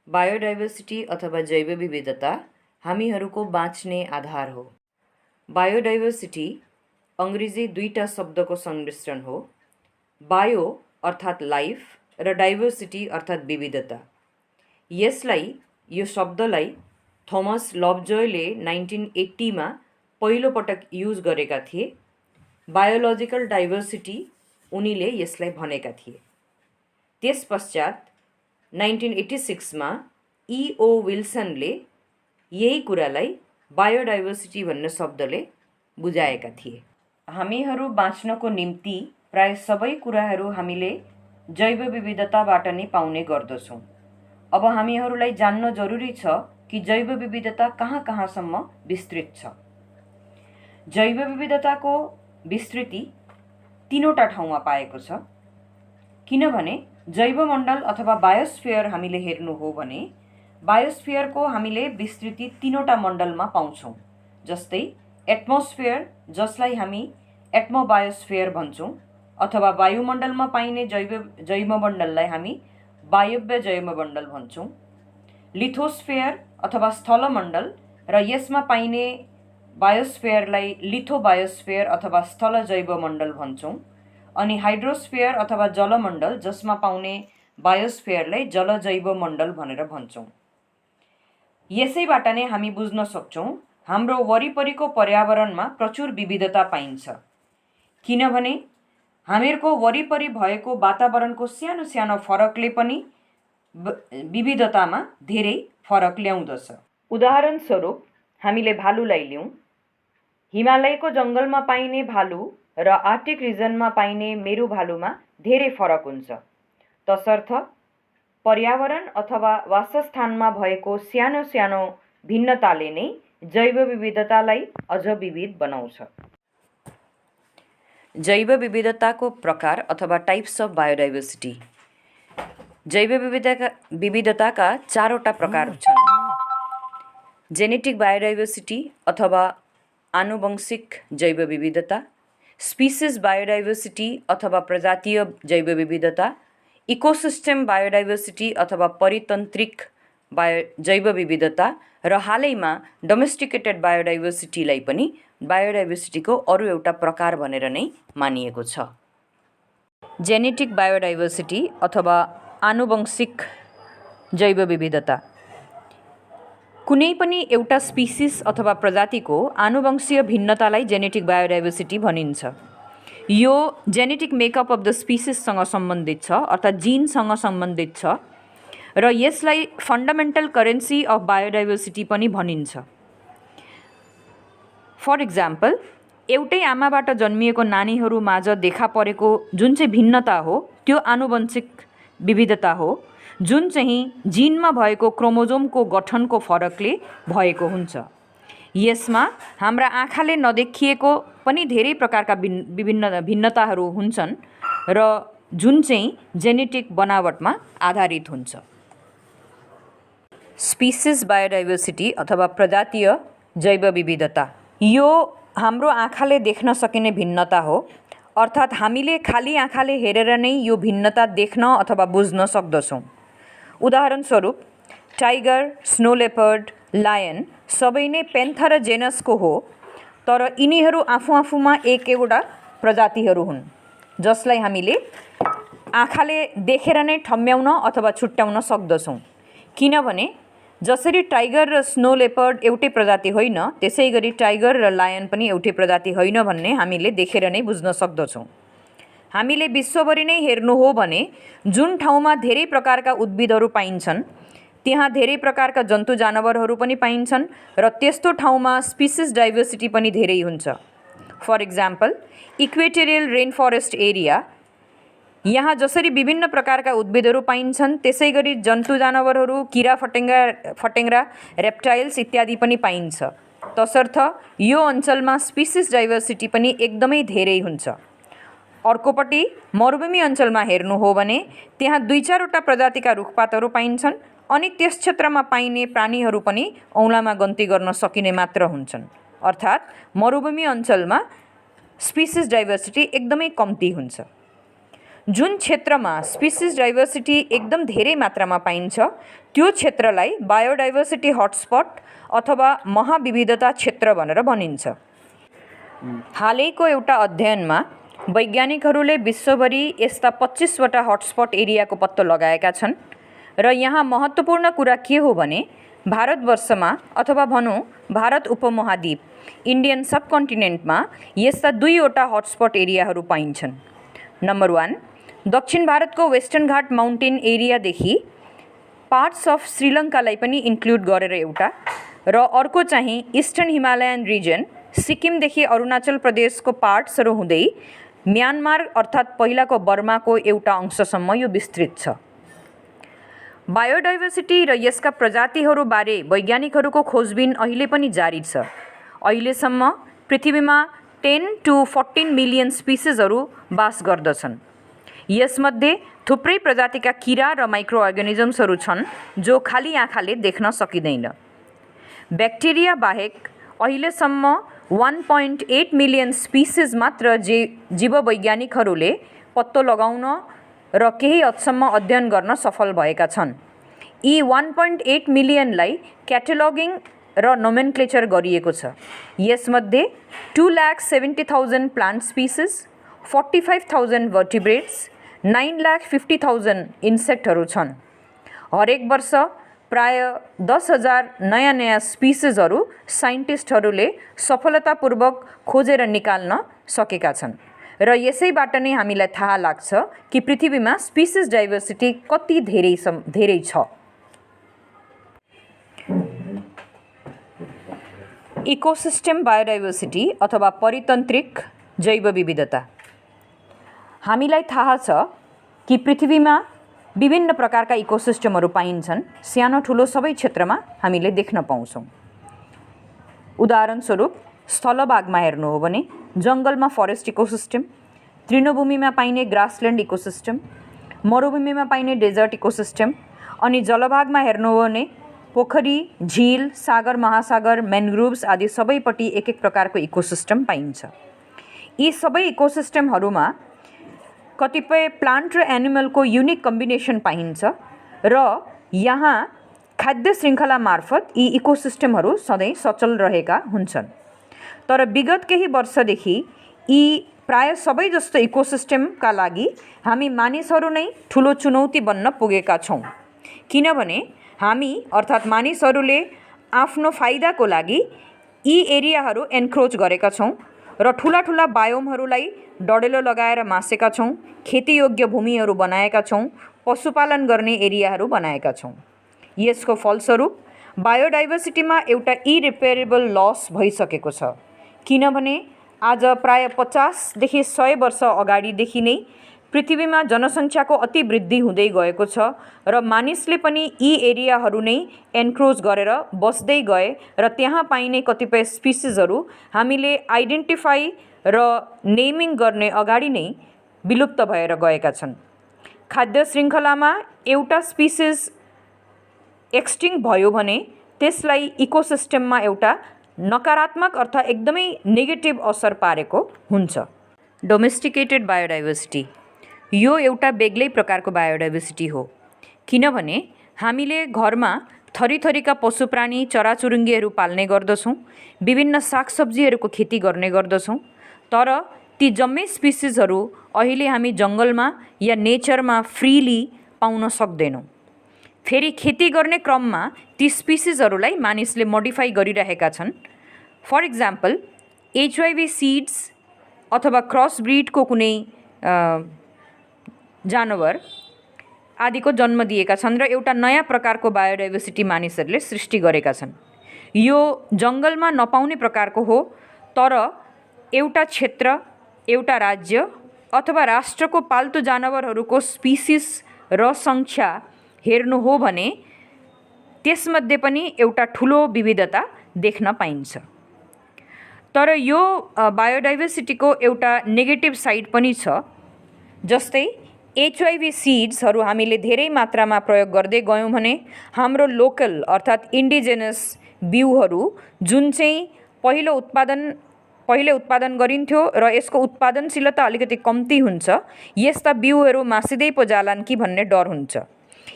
Biodiversity अथवा जैव विविधता हामीहरूको बाँच्ने आधार हो। बायोडाइभर्सिटी अंग्रेजी दुईटा शब्दको संमिश्रण हो। बायो अर्थात् लाइफ र डाइभर्सिटी अर्थात् विविधता। यो शब्दलाई थोमस लभजॉयले 1980 मा पहिलो पटक युज गरेका थिए। बायोलॉजिकल डाइभर्सिटी उनीले यसलाई भनेका थिए। त्यसपश्चात 1986 मा E.O. विल्सनले यही कुरालाई बायोडाइभर्सिटी भन्ने शब्दले बुझाएका थिए। हामीहरू बाँच्नको निम्ति प्राय सबै कुराहरू हामीले जैव विविधताबाट नै पाउने गर्दछौँ। अब हामीहरूलाई जान्न जरुरी छ कि जैव विविधता कहाँ कहाँसम्म विस्तृत छ। जैव विविधताको विस्तृति तीनवटा ठाउँमा पाएको छ। किनभने जैवमण्डल अथवा बायोस्फियर हामीले हेर्नु हो भने बायोस्फियरको हामीले विस्तृति तीनवटा मण्डलमा पाउँछौँ। जस्तै एटमोस्फियर, जसलाई हामी एटमोबायोस्फियर भन्छौँ, अथवा वायुमण्डलमा पाइने जैवमण्डललाई हामी वायव्य जैवमण्डल भन्छौँ। लिथोस्फियर अथवा स्थलमण्डल र यसमा पाइने बायोस्फियरलाई लिथोबायोस्फियर अथवा स्थल जैवमण्डल भन्छौँ। अनि हाइड्रोस्फियर अथवा जलमण्डल, जसमा पाउने बायोस्फियरलाई जल जैवमण्डल भनेर भन्छौँ। यसैबाट नै हामी बुझ्न सक्छौँ हाम्रो वरिपरिको पर्यावरणमा प्रचुर विविधता पाइन्छ। किनभने हामीहरूको वरिपरि भएको वातावरणको सानो सानो फरकले पनि विविधतामा धेरै फरक ल्याउँदछ। उदाहरण स्वरूप हामीले भालुलाई लिउँ। हिमालयको जङ्गलमा पाइने भालु र आर्कटिक रिजनमा पाइने मेरु भालुमा धेरै फरक हुन्छ। तसर्थ पर्यावरण अथवा वासस्थानमा भएको सानो सानो भिन्नताले नै जैव विविधतालाई अझ विविध बनाउँछ। जैव विविधताको प्रकार अथवा टाइप्स अफ बायोडाइभर्सिटी। जैव विविधताका चारवटा प्रकार छन्। जेनेटिक बायोडाइभर्सिटी अथवा आनुवंशिक जैव विविधता, स्पीसीज बायोडाइभर्सिटी अथवा प्रजातीय जैव विविधता, इकोसिस्टम बायोडाइभर्सिटी अथवा परितन्त्रिक जैव विविधता र हालैमा डोमेस्टिकेटेड बायोडाइभर्सिटीलाई पनि बायोडाइभर्सिटीको अरू एउटा प्रकार भनेर नै मानिएको छ। जेनेटिक बायोडाइभर्सिटी अथवा आनुवंशिक जैव विविधता कुनै पनि एउटा स्पीसीज अथवा प्रजातिको आनुवंशीय भिन्नतालाई जेनेटिक बायोडाइभर्सिटी भनिन्छ। यो जेनेटिक मेकअप अफ द स्पीसीजसँग सम्बन्धित छ, अर्थात् जिनसँग सम्बन्धित छ र यसलाई फन्डामेन्टल करेन्सी अफ बायोडाइभर्सिटी पनि भनिन्छ। फर इक्जाम्पल, एउटै आमाबाट जन्मिएको नानीहरू माझ देखा परेको जुन चाहिँ भिन्नता हो त्यो आनुवंशिक विविधता हो, जुन चाहिँ जिनमा भएको क्रोमोजोमको गठनको फरकले भएको हुन्छ। यसमा हाम्रा आँखाले नदेखिएको पनि धेरै प्रकारका विभिन्न भिन्नताहरू हुन्छन् र जुन चाहिँ जेनेटिक बनावटमा आधारित हुन्छ। स्पीसीज बायोडाइभर्सिटी अथवा प्रजातीय जैव विविधता यो हाम्रो आँखाले देख्न सकिने भिन्नता हो, अर्थात् हामीले खाली आँखाले हेरेर नै यो भिन्नता देख्न अथवा बुझ्न सक्दछौँ। उदाहरण स्वरूप टाइगर, स्नो लेपर्ड, लायन सबै नै पेन्थर जेनसको हो, तर यिनीहरू आफू आफूमा एउटा प्रजातिहरू हुन् जसलाई हामीले आँखाले देखेर नै ठम्ब्याउन अथवा छुट्याउन सक्दछौँ। किनभने जसरी टाइगर र स्नो लेपर्ड एउटै प्रजाति होइन, त्यसै गरी टाइगर र लायन पनि एउटै प्रजाति होइन भन्ने हामीले देखेर नै बुझ्न सक्दछौँ। हामीले विश्वभरि नै हेर्नु हो भने जुन ठाउँमा धेरै प्रकारका उद्भिदहरू पाइन्छन् त्यहाँ धेरै प्रकारका जन्तु जानवरहरू पनि पाइन्छन् र त्यस्तो ठाउँमा स्पीसीज डाइभर्सिटी पनि धेरै हुन्छ। For example, equatorial rain forest area, यहाँ जसरी विभिन्न प्रकारका उद्भिदहरू पाइन्छन् त्यसै गरी जन्तु जानवरहरू, किरा फटेङ्ग्रा, रेप्टाइल्स इत्यादि पनि पाइन्छ। तसर्थ यो अञ्चलमा स्पीसीज डाइभर्सिटी पनि एकदमै धेरै हुन्छ। अर्कोपट्टि मरुभूमि अञ्चलमा हेर्नु हो भने त्यहाँ 2-4वटा प्रजातिका रुखपातहरू पाइन्छन् अनि त्यस क्षेत्रमा पाइने प्राणीहरू पनि औँलामा गन्ती गर्न सकिने मात्र हुन्छन्। अर्थात् मरुभूमि अञ्चलमा स्पीसीज डाइभर्सिटी एकदमै कम्ती हुन्छ। जुन क्षेत्रमा स्पिसिस डाइभर्सिटी एकदम धेरै मात्रामा पाइन्छ त्यो क्षेत्रलाई बायोडाइभर्सिटी हटस्पट अथवा महाविविधता क्षेत्र भनेर भनिन्छ। हालैको एउटा अध्ययनमा वैज्ञानिकहरूले विश्वभरि यस्ता 25वटा हटस्पट एरियाको पत्तो लगाएका छन् र यहाँ महत्त्वपूर्ण कुरा के हो भने भारतवर्षमा अथवा भनौँ भारत उपमहाद्वीप इन्डियन सबकन्टिनेन्टमा यस्ता 2वटा हटस्पट एरियाहरू पाइन्छन्। नम्बर 1 दक्षिण भारतको वेस्टर्न घाट माउन्टेन एरियादेखि पार्ट्स अफ श्रीलङ्कालाई पनि इन्क्लुड गरेर एउटा र अर्को चाहिँ इस्टर्न हिमालयन रिजन सिक्किमदेखि अरुणाचल प्रदेशको पार्ट्सहरू हुँदै म्यानमार अर्थात् पहिलाको बर्माको एउटा अंशसम्म यो विस्तृत छ। बायोडाइभर्सिटी र यसका प्रजातिहरूबारे वैज्ञानिकहरूको खोजबिन अहिले पनि जारी छ। अहिलेसम्म पृथ्वीमा 10 to 14 मिलियन स्पिसिसहरू बास गर्दछन्। यसमध्ये थुप्रै प्रजातिका किरा र माइक्रो अर्गानिजम्सहरू छन् जो खाली आँखाले देख्न सकिँदैन। ब्याक्टेरिया बाहेक अहिलेसम्म 1.8 मिलियन स्पिसिस मात्र जीववैज्ञानिकहरूले पत्तो लगाउन र केही हदसम्म अध्ययन गर्न सफल भएका छन्। यी 1.8 मिलियनलाई क्याटेलगिङ र नोमेनक्लेचर गरिएको छ। यसमध्ये 2,70,000 प्लान्ट स्पिसिस, 45,000 भर्टिब्रेट्स, 9,50,000 इन्सेक्टहरू छन्। हरेक वर्ष प्राय 10,000 नयाँ स्पिसिसहरू साइन्टिस्टहरूले सफलतापूर्वक खोजेर निकाल्न सकेका छन् र यसैबाट नै हामीलाई थाहा लाग्छ कि पृथ्वीमा स्पिसिस डाइभर्सिटी कति धेरै छ। इकोसिस्टम बायोडाइभर्सिटी अथवा परितन्त्रिक जैव विविधता। हामीलाई थाहा छ कि पृथ्वीमा विभिन्न प्रकारका इकोसिस्टमहरू पाइन्छन्। सानो ठुलो सबै क्षेत्रमा हामीले देख्न पाउँछौँ। उदाहरणस्वरूप स्थलभागमा हेर्नु हो भने जङ्गलमा फरेस्ट इकोसिस्टम, तृणभूमिमा पाइने ग्रासल्यान्ड इकोसिस्टम, मरुभूमिमा पाइने डेजर्ट इकोसिस्टम अनि जलभागमा हेर्नु हो भने पोखरी, झिल, सागर, महासागर, म्यानग्रुभ्स आदि सबैपट्टि एक एक प्रकारको इकोसिस्टम पाइन्छ। यी सबै इकोसिस्टमहरूमा कतिपय प्लान्ट र एनिमलको युनिक कम्बिनेसन पाइन्छ र यहाँ खाद्य श्रृङ्खला मार्फत यी इकोसिस्टमहरू सधैँ सचल रहेका हुन्छन्। तर विगत केही वर्षदेखि यी प्राय सबै जस्तो इकोसिस्टमका लागि हामी मानिसहरू नै ठुलो चुनौती बन्न पुगेका छौँ। किनभने हामी अर्थात् मानिसहरूले आफ्नो फाइदाको लागि यी एरियाहरू एन्क्रोच गरेका छौँ र ठुला ठुला बायोमहरूलाई डडेलो लगाएर मासेका छौँ, खेतीयोग्य भूमिहरू बनाएका छौँ, पशुपालन गर्ने एरियाहरू बनाएका छौँ। यसको फलस्वरूप बायोडाइभर्सिटीमा एउटा इरिपेरेबल लस भइसकेको छ। किनभने आज प्राय 50 देखि 100 वर्ष अगाडिदेखि नै पृथ्वीमा जनसङ्ख्याको अति वृद्धि हुँदै गएको छ र मानिसले पनि यी एरियाहरू नै एन्क्रोच गरेर बस्दै गए र त्यहाँ पाइने कतिपय स्पिसिसहरू हामीले आइडेन्टिफाई र नेमिङ गर्ने अगाडि नै विलुप्त भएर गएका छन्। खाद्य श्रृङ्खलामा एउटा स्पिसिस एक्सटिङ भयो भने त्यसलाई इकोसिस्टममा एउटा नकारात्मक अर्थात् एकदमै नेगेटिभ असर पारेको हुन्छ। डोमेस्टिकेटेड बायोडाइभर्सिटी यो एउटा बेग्लै प्रकारको बायोडाइभर्सिटी हो। किनभने हामीले घरमा थरीथरीका पशुप्राणी चराचुरुङ्गीहरू पाल्ने गर्दछौँ, विभिन्न सागसब्जीहरूको खेती गर्ने गर्दछौँ। तर ती जम्मै स्पिसिसहरू अहिले हामी जङ्गलमा या नेचरमा फ्रीली पाउन सक्दैनौँ। फेरि खेती गर्ने क्रममा ती स्पिसिसहरूलाई मानिसले मोडिफाई गरिरहेका छन्। फर इक्जाम्पल HIV सिड्स अथवा क्रस ब्रिडको कुनै जानवर आदिको जन्म दिएका छन् र एउटा नयाँ प्रकारको बायोडाइभर्सिटी मानिसहरूले सृष्टि गरेका छन्। यो जङ्गलमा नपाउने प्रकारको हो, तर एउटा क्षेत्र, एउटा राज्य अथवा राष्ट्रको पाल्तु जानवरहरूको स्पिसिस र सङ्ख्या हेर्नु हो भने त्यसमध्ये पनि एउटा ठुलो विविधता देख्न पाइन्छ। तर यो बायोडाइभर्सिटीको एउटा नेगेटिभ साइड पनि छ। जस्तै HIV सिड्सहरू हामीले धेरै मात्रामा प्रयोग गर्दै गयौँ भने हाम्रो लोकल अर्थात् इन्डिजिनस बिउहरू जुन चाहिँ पहिलो उत्पादन पहिले उत्पादन गरिन्थ्यो र यसको उत्पादनशीलता अलिकति कम्ती हुन्छ, यस्ता बिउहरू मासिँदै पो जालान् कि भन्ने डर हुन्छ।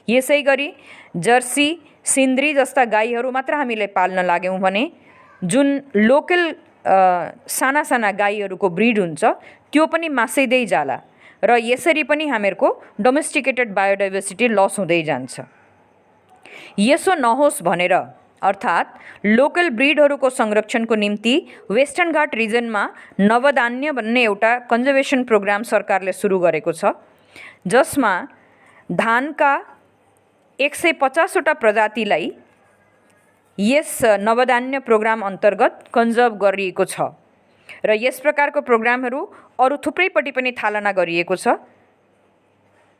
यसै गरी जर्सी, सिन्द्री जस्ता गाईहरू मात्र हामीले पाल्न लाग्यौँ भने जुन लोकल साना साना गाईहरूको ब्रिड हुन्छ त्यो पनि मासिँदै जाला र यसरी पनि हामीहरूको डोमेस्टिकेटेड बायोडाइभर्सिटी लस हुँदै जान्छ। यसो नहोस् भनेर अर्थात् लोकल ब्रिडहरूको संरक्षणको निम्ति वेस्टर्न घाट रिजनमा नवधान्य भन्ने एउटा कन्जर्भेसन प्रोग्राम सरकारले सुरु गरेको छ, जसमा धानका 150वटा प्रजातिलाई यस नवधान्य प्रोग्राम अन्तर्गत कन्जर्भ गरिएको छ र यस प्रकारको प्रोग्रामहरू अरू थुप्रैपट्टि पनि थालना गरिएको छ,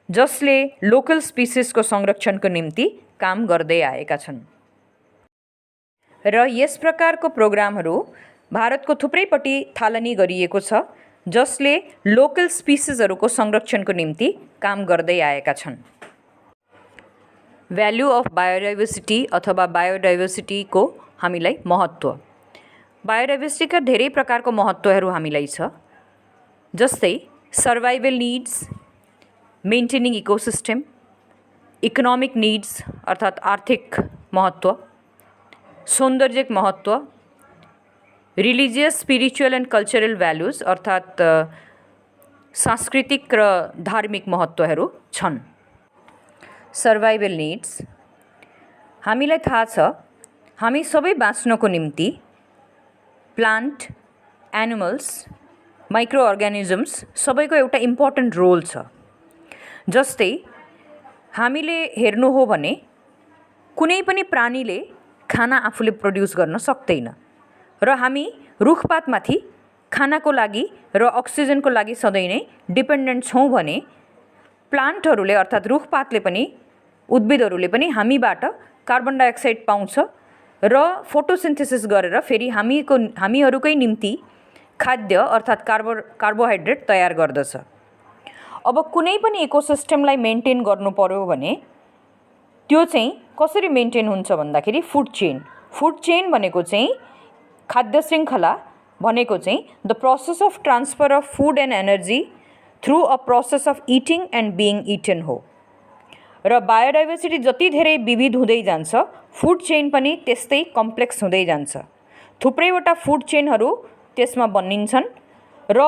जसले लोकल स्पिसिसको संरक्षणको निम्ति काम गर्दै आएका छन्। र यस प्रकारको प्रोग्रामहरू भारतको थुप्रैपट्टि थालनी गरिएको छ, जसले लोकल स्पिसिसहरूको संरक्षणको निम्ति काम गर्दै आएका छन्। भ्याल्यु अफ बायोडाइभर्सिटी अथवा बायोडाइभर्सिटीको हामीलाई महत्त्व। बायोडाइभर्सिटीका धेरै प्रकारको महत्त्वहरू हामीलाई छ, जस्तै survival needs, maintaining ecosystem, economic needs अर्थात् आर्थिक महत्त्व, सौन्दर्यिक महत्त्व, religious, spiritual and cultural values अर्थात् सांस्कृतिक र धार्मिक महत्त्वहरू छन्। सर्भाइभल निड्स, हामीलाई थाहा छ हामी सबै बाँच्नको निम्ति प्लान्ट, एनिमल्स, माइक्रो अर्गानिजम्स सबैको एउटा इम्पोर्टेन्ट रोल छ। जस्तै हामीले हेर्नु हो भने कुनै पनि प्राणीले खाना आफूले प्रड्युस गर्न सक्दैन र हामी रुखपातमाथि खानाको लागि र अक्सिजनको लागि सधैँ नै डिपेन्डेन्ट छौँ भने प्लान्टहरूले अर्थात् रुखपातले पनि उद्भिदहरूले पनि हामीबाट कार्बन डाइअक्साइड पाउँछ र फोटोसिन्थेसिस गरेर फेरि हामीहरूकै निम्ति खाद्य अर्थात् कार्बोहाइड्रेट तयार गर्दछ। अब कुनै पनि इकोसिस्टमलाई मेन्टेन गर्नु पर्यो भने त्यो चाहिँ कसरी मेन्टेन हुन्छ भन्दाखेरि फुड चेन भनेको चाहिँ खाद्य श्रृङ्खला भनेको चाहिँ the process of transfer of food and energy through a process of eating and being eaten हो। र बायोडाइभर्सिटी जति धेरै विविध हुँदै जान्छ फुड चेन पनि त्यस्तै कम्प्लेक्स हुँदै जान्छ। थुप्रैवटा फुड चेनहरू त्यसमा बनिन्छन् र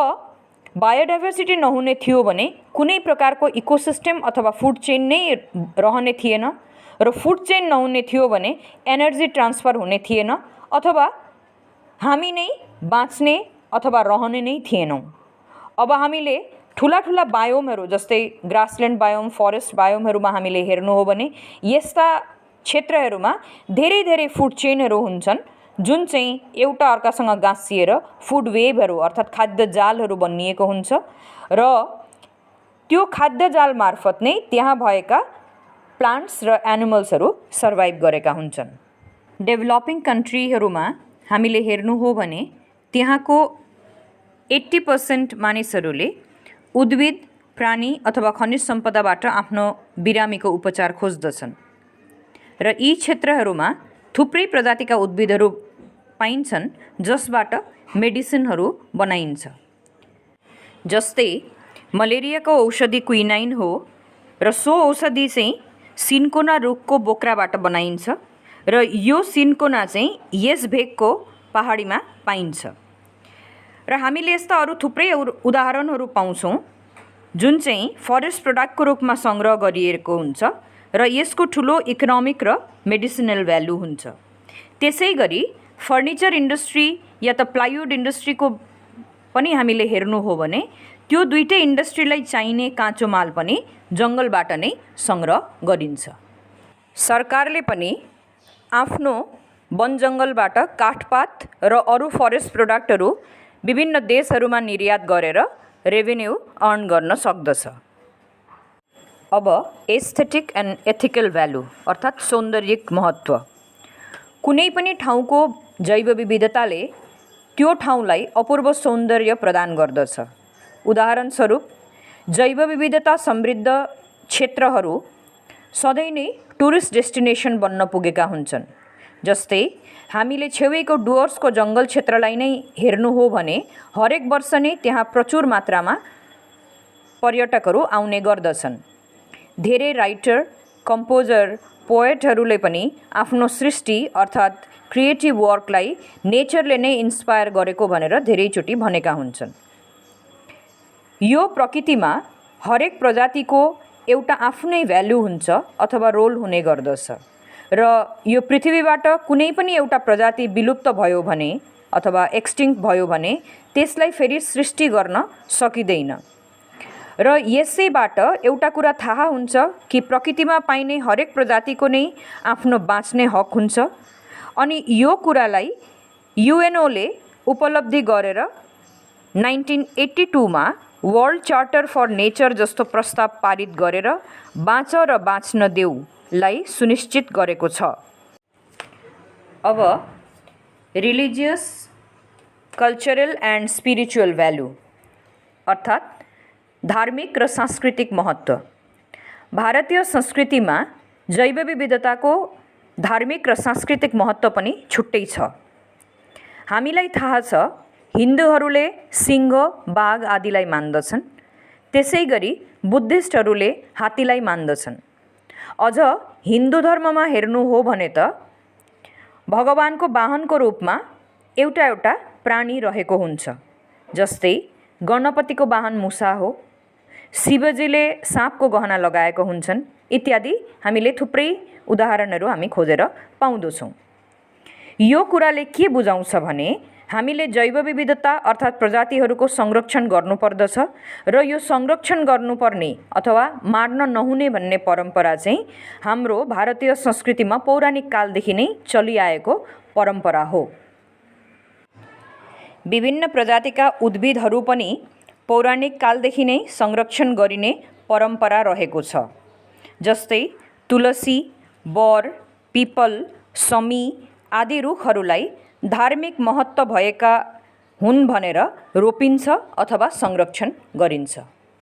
बायोडाइभर्सिटी नहुने थियो भने कुनै प्रकारको इकोसिस्टम अथवा फुड चेन नै रहने थिएन र फुड चेन नहुने थियो भने एनर्जी ट्रान्सफर हुने थिएन अथवा हामी नै बाँच्ने अथवा रहने नै थिएनौँ। अब हामीले ठुला ठुला बायोमहरू जस्तै ग्रासल्यान्ड बायोम, फरेस्ट बायोमहरूमा हामीले हेर्नु हो भने यस्ता क्षेत्रहरूमा धेरै धेरै फुड चेनहरू हुन्छन् जुन चाहिँ एउटा अर्कासँग गाँसिएर फुड वेभहरू अर्थात् खाद्य जालहरू बनिएको हुन्छ र त्यो खाद्य जाल मार्फत नै त्यहाँ भएका प्लान्ट्स र एनिमल्सहरू सर्भाइभ गरेका हुन्छन्। डेभलपिङ कन्ट्रीहरूमा हामीले हेर्नु हो भने त्यहाँको 80% मानिसहरूले उद्भिद, प्राणी अथवा खनिज सम्पदाबाट आफ्नो बिरामीको उपचार खोज्दछन् र यी क्षेत्रहरूमा थुप्रै प्रजातिका उद्भिदहरू पाइन्छन् जसबाट मेडिसिनहरू बनाइन्छ। जस्तै मलेरियाको औषधि क्विनाइन हो र सो औषधि चाहिँ सिन्कोना रुखको बोक्राबाट बनाइन्छ र यो सिन्कोना चाहिँ यस भेगको पहाडीमा पाइन्छ र हामीले यस्ता अरू थुप्रै उदाहरणहरू पाउँछौँ जुन चाहिँ फरेस्ट प्रोडक्टको रूपमा सङ्ग्रह गरिएको हुन्छ र यसको ठुलो इकोनोमिक र मेडिसिनल भ्यालु हुन्छ। त्यसै गरी फर्निचर इन्डस्ट्री या त प्लाइवुड इन्डस्ट्रीको पनि हामीले हेर्नु हो भने त्यो दुईटै इन्डस्ट्रीलाई चाहिने काँचो माल पनि जङ्गलबाट नै सङ्ग्रह गरिन्छ। सरकारले पनि आफ्नो वन जङ्गलबाट काठपात र अरू फरेस्ट प्रोडक्टहरू विभिन्न देशहरूमा निर्यात गरेर रेभेन्यू अर्न गर्न सक्दछ। अब एस्थेटिक एन्ड एथिकल भ्यालु अर्थात् सौन्दर्यिक महत्त्व। कुनै पनि ठाउँको जैव विविधताले त्यो ठाउँलाई अपूर्व सौन्दर्य प्रदान गर्दछ। उदाहरणस्वरूप जैव विविधता समृद्ध क्षेत्रहरू सधैँ नै टुरिस्ट डेस्टिनेसन बन्न पुगेका हुन्छन्। जस्तै हामीले छेउैको डुवर्सको जङ्गल क्षेत्रलाई नै हेर्नु हो भने हरेक वर्ष नै त्यहाँ प्रचुर मात्रामा पर्यटकहरू आउने गर्दछन्। धेरै राइटर, कम्पोजर, पोएटहरूले पनि आफ्नो सृष्टि अर्थात् क्रिएटिभ वर्कलाई नेचरले नै इन्स्पायर गरेको भनेर धेरैचोटि भनेका हुन्छन्। यो प्रकृतिमा हरेक प्रजातिको एउटा आफ्नै भ्यालु हुन्छ अथवा रोल हुने गर्दछ र यो पृथ्वीबाट कुनै पनि एउटा प्रजाति विलुप्त भयो भने अथवा एक्सटिङ्क्ट भयो भने त्यसलाई फेरि सृष्टि गर्न सकिँदैन र यसैबाट एउटा कुरा थाहा हुन्छ कि प्रकृतिमा पाइने हरेक प्रजातिको नै आफ्नो बाँच्ने हक हुन्छ। अनि यो कुरालाई युएनओले उपलब्धि गरेर 1982 मा वर्ल्ड चार्टर फर नेचर जस्तो प्रस्ताव पारित गरेर बाँच र बाँच्न देऊलाई सुनिश्चित गरेको छ। अब religious, cultural and spiritual value अर्थात् धार्मिक र सांस्कृतिक महत्त्व। भारतीय संस्कृतिमा जैव विविधताको धार्मिक र सांस्कृतिक महत्त्व पनि छुट्टै छ। हामीलाई थाहा छ हिन्दूहरूले सिंह, बाघ आदिलाई मान्दछन्, त्यसै गरी बुद्धिस्टहरूले हात्तीलाई मान्दछन्। अझ हिन्दू धर्ममा हेर्नु हो भने त भगवानको वाहनको रूपमा एउटा एउटा प्राणी रहेको हुन्छ। जस्तै गणपतिको वाहन मुसा हो, शिवजीले साँपको गहना लगाएको हुन्छन् इत्यादि हामीले थुप्रै उदाहरणहरू हामी खोजेर पाउँदछौँ। यो कुराले के बुझाउँछ भने हामीले जैव विविधता अर्थात् प्रजातिहरूको संरक्षण गर्नुपर्दछ र यो संरक्षण गर्नुपर्ने अथवा मार्न नहुने भन्ने परम्परा चाहिँ हाम्रो भारतीय संस्कृतिमा पौराणिक कालदेखि नै चलिआएको परम्परा हो। विभिन्न प्रजातिका उद्भिदहरू पनि पौराणिक कालदेखि नै संरक्षण गरिने परम्परा रहेको छ। जस्तै तुलसी, बर, पिपल, समी आदि रुखहरूलाई धार्मिक महत्त्व भएका हुन् भनेर रोपिन्छ अथवा संरक्षण गरिन्छ।